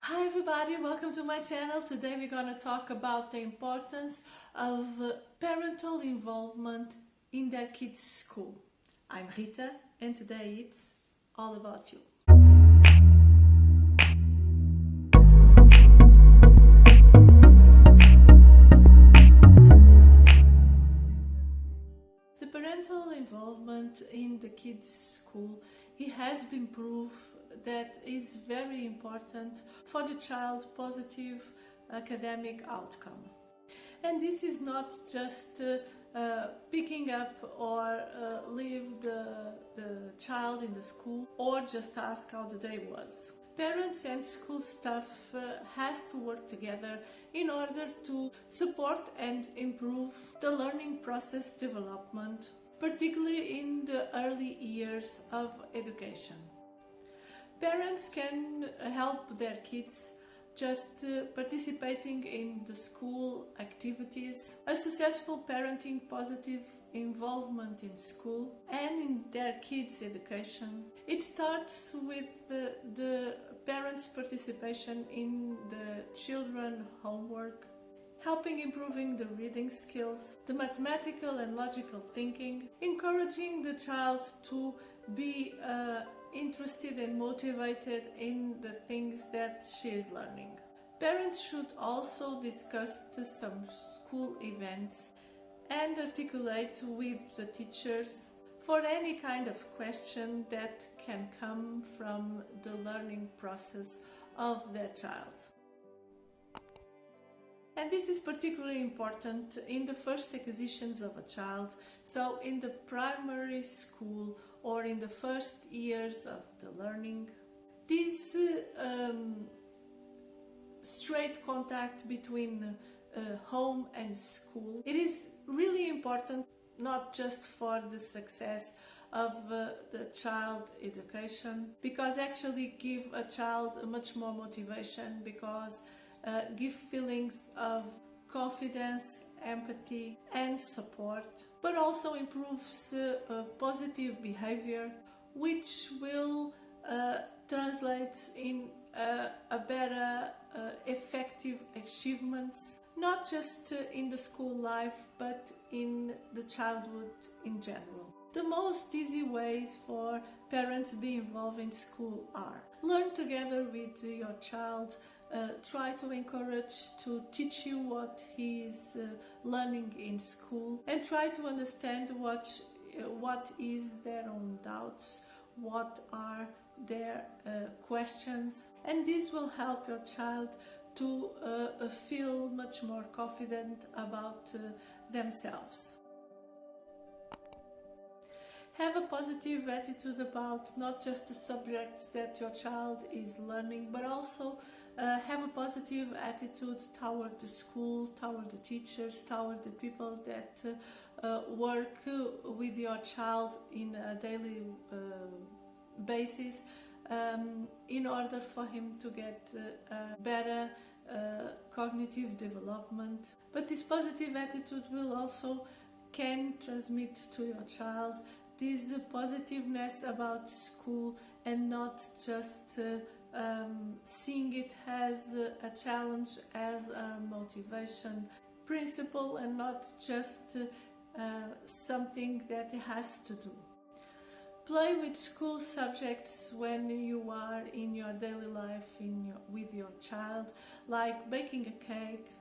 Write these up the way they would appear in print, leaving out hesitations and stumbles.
Hi everybody, welcome to my channel. Today we're going to talk about the importance of parental involvement in their kids' school. I'm Rita and today it's all about you. The parental involvement in the kids' school, it has been proved that is very important for the child's positive academic outcome. And this is not just picking up or leave the child in the school or just ask how the day was. Parents and school staff has to work together in order to support and improve the learning process development, particularly in the early years of education. Parents can help their kids just participating in the school activities, a successful parenting, positive involvement in school and in their kids' education. It starts with the parents' participation in the children's homework, helping improving the reading skills, the mathematical and logical thinking, encouraging the child to be interested and motivated in the things that she is learning. Parents should also discuss some school events and articulate with the teachers for any kind of question that can come from the learning process of their child. And this is particularly important in the first acquisitions of a child, so in the primary school or in the first years of the learning. This straight contact between home and school, it is really important not just for the success of the child education, because actually give a child much more motivation, because give feelings of confidence, empathy and support, but also improves positive behavior, which will translate in a better effective achievements, not just in the school life but in the childhood in general. The most easy ways for parents to be involved in school are: learn together with your child, try to encourage to teach you what he is learning in school, and try to understand what is their own doubts, what are their questions, and this will help your child to feel much more confident about themselves. Have a positive attitude about not just the subjects that your child is learning, but also have a positive attitude toward the school, toward the teachers, toward the people that work with your child in a daily basis, in order for him to get better cognitive development. But this positive attitude will also can transmit to your child this positiveness about school, and not just seeing it as a challenge, as a motivation principle, and not just something that he has to do. Play with school subjects when you are in your daily life with your child, like baking a cake,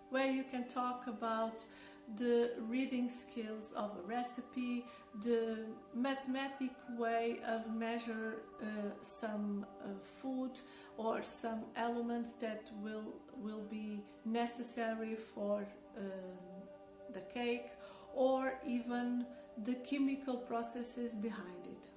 where you can talk about the reading skills of a recipe, the mathematic way of measure some food or some elements that will be necessary for the cake, or even the chemical processes behind it.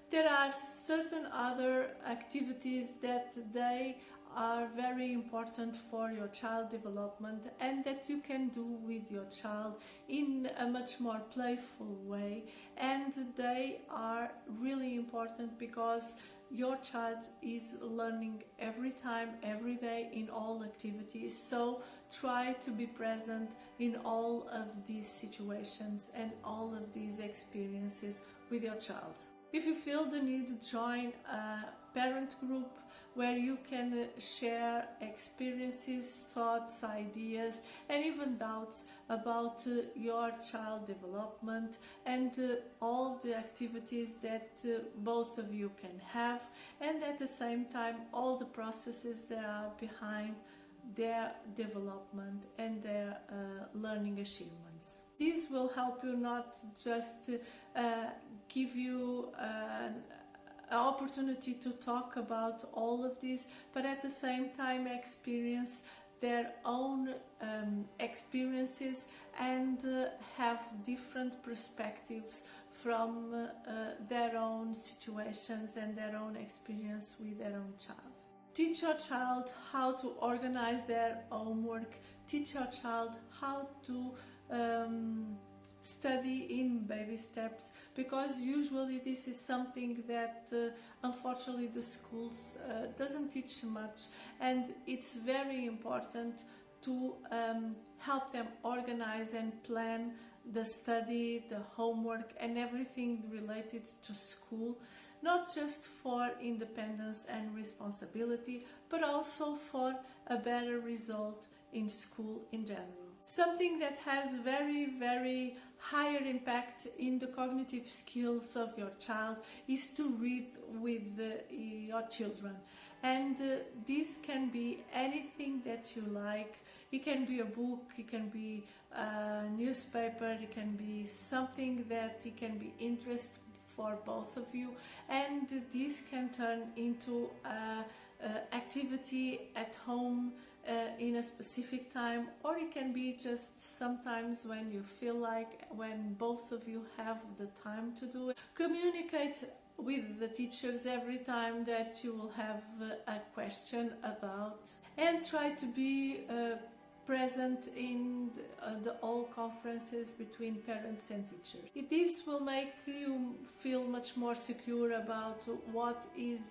There are certain other activities that they are very important for your child development, and that you can do with your child in a much more playful way, and they are really important because your child is learning every time, every day, in all activities. So try to be present in all of these situations and all of these experiences with your child. If you feel the need to join a parent group where you can share experiences, thoughts, ideas, and even doubts about your child development and all the activities that both of you can have, and at the same time all the processes that are behind their development and their learning achievements. This will help you not just give you an opportunity to talk about all of this, but at the same time experience their own experiences and have different perspectives from their own situations and their own experience with their own child. Teach your child how to organize their homework. Teach your child how to study in baby steps, because usually this is something that unfortunately the schools doesn't teach much, and it's very important to help them organize and plan the study, the homework, and everything related to school, not just for independence and responsibility, but also for a better result in school in general. Something that has very higher impact in the cognitive skills of your child is to read with your children. And this can be anything that you like. It can be a book, it can be a newspaper, it can be something that it can be interest for both of you, and this can turn into activity at home in a specific time, or it can be just sometimes when you feel like, when both of you have the time to do it. Communicate with the teachers every time that you will have a question about, and try to be present in the all conferences between parents and teachers. This will make you feel much more secure about what is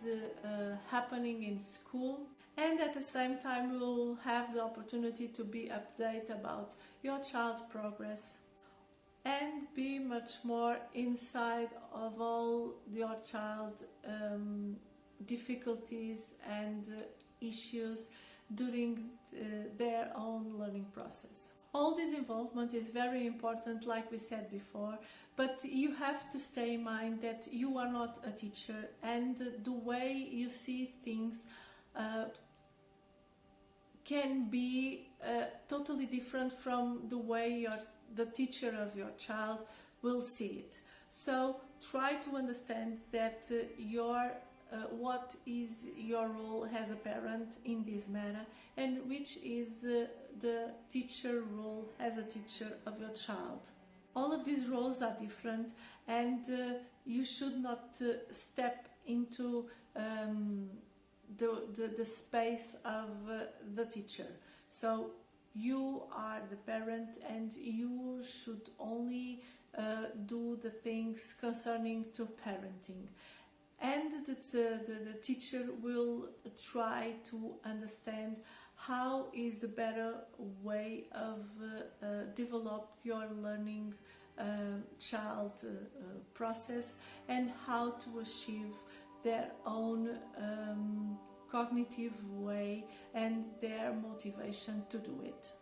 happening in school, and at the same time you will have the opportunity to be updated about your child's progress and be much more inside of all your child difficulties and issues during their own learning process. All this involvement is very important, like we said before, but you have to stay in mind that you are not a teacher, and the way you see things can be totally different from the way the teacher of your child will see it. So try to understand that what is your role as a parent in this matter, and which is the teacher role as a teacher of your child. All of these roles are different, and you should not step into the space of the teacher. So you are the parent, and you should only do the things concerning to parenting. And the teacher will try to understand how is the better way of develop your learning child process, and how to achieve their own cognitive way and their motivation to do it.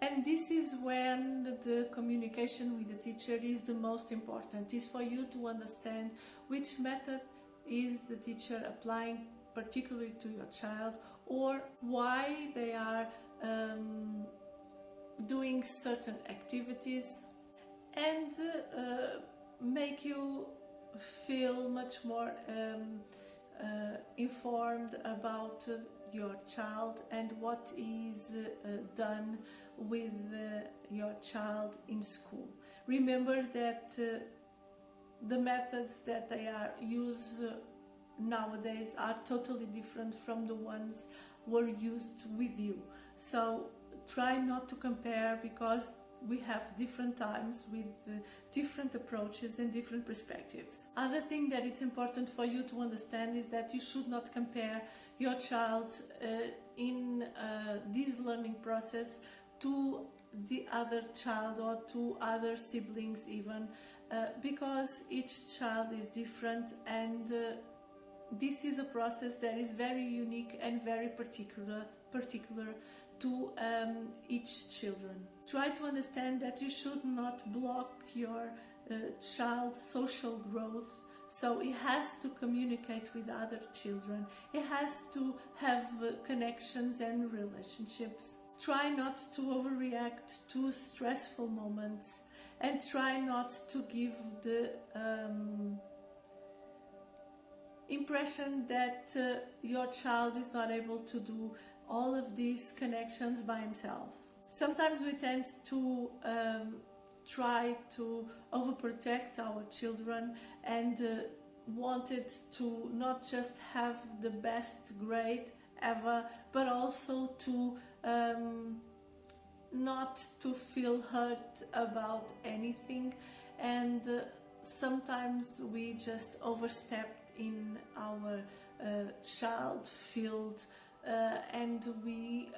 And this is when the communication with the teacher is the most important, is for you to understand which method is the teacher applying particularly to your child, or why they are doing certain activities, and make you feel much more informed about your child and what is done with your child in school. Remember that the methods that they are used nowadays are totally different from the ones were used with you. So try not to compare, because we have different times with different approaches and different perspectives. Other thing that it's important for you to understand is that you should not compare your child in this learning process to the other child or to other siblings even, because each child is different, and this is a process that is very unique and very particular to each children. Try to understand that you should not block your child's social growth, so it has to communicate with other children, it has to have connections and relationships. Try not to overreact to stressful moments, and try not to give the impression that your child is not able to do all of these connections by himself. Sometimes we tend to try to overprotect our children and wanted to not just have the best grade ever, but also to not to feel hurt about anything, and sometimes we just overstepped in our child field and we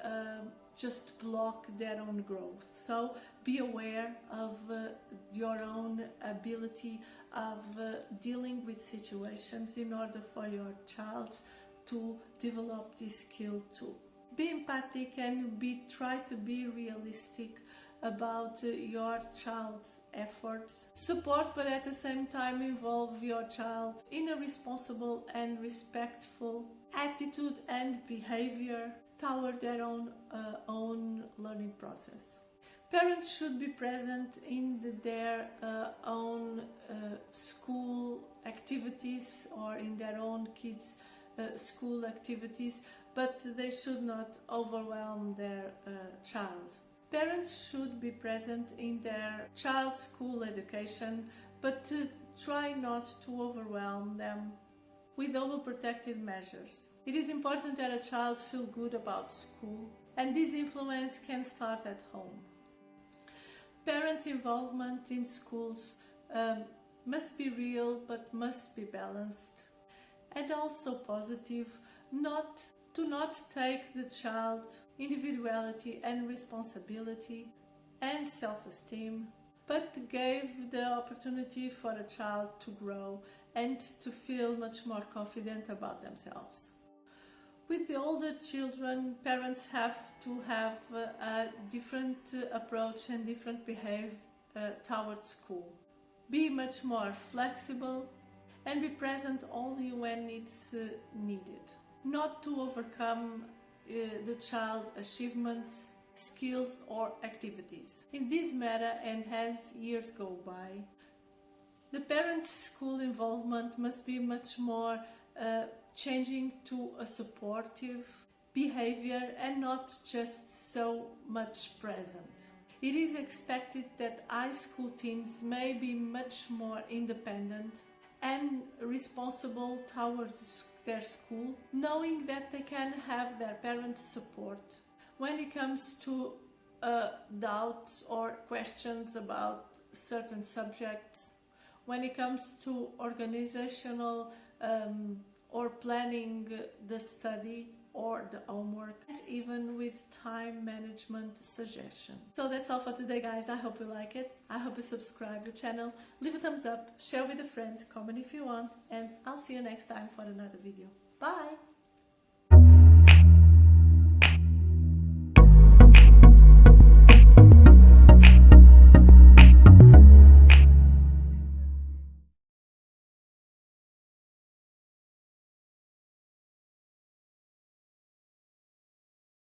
just block their own growth. So be aware of your own ability of dealing with situations in order for your child to develop this skill too. Be empathic and try to be realistic about your child's efforts. Support, but at the same time involve your child in a responsible and respectful attitude and behavior toward their own learning process. Parents should be present in their own school activities or in their own kids' school activities, but they should not overwhelm their child. Parents should be present in their child's school education, but try not to overwhelm them with overprotective measures. It is important that a child feel good about school, and this influence can start at home. Parents' involvement in schools must be real, but must be balanced and also positive. Do not take the child's individuality and responsibility and self-esteem, but give the opportunity for a child to grow and to feel much more confident about themselves. With the older children, parents have to have a different approach and different behavior towards school. Be much more flexible and be present only when it's needed. Not to overcome the child's achievements, skills or activities. In this matter, and as years go by, the parents' school involvement must be much more changing to a supportive behavior and not just so much present. It is expected that high school teens may be much more independent and responsible towards their school, knowing that they can have their parents' support when it comes to doubts or questions about certain subjects, when it comes to organizational or planning the study or the homework, and even with time management suggestions. So that's all for today, guys. I hope you like it. I hope you subscribe to the channel, leave a thumbs up, share with a friend, comment if you want, and I'll see you next time for another video. Bye!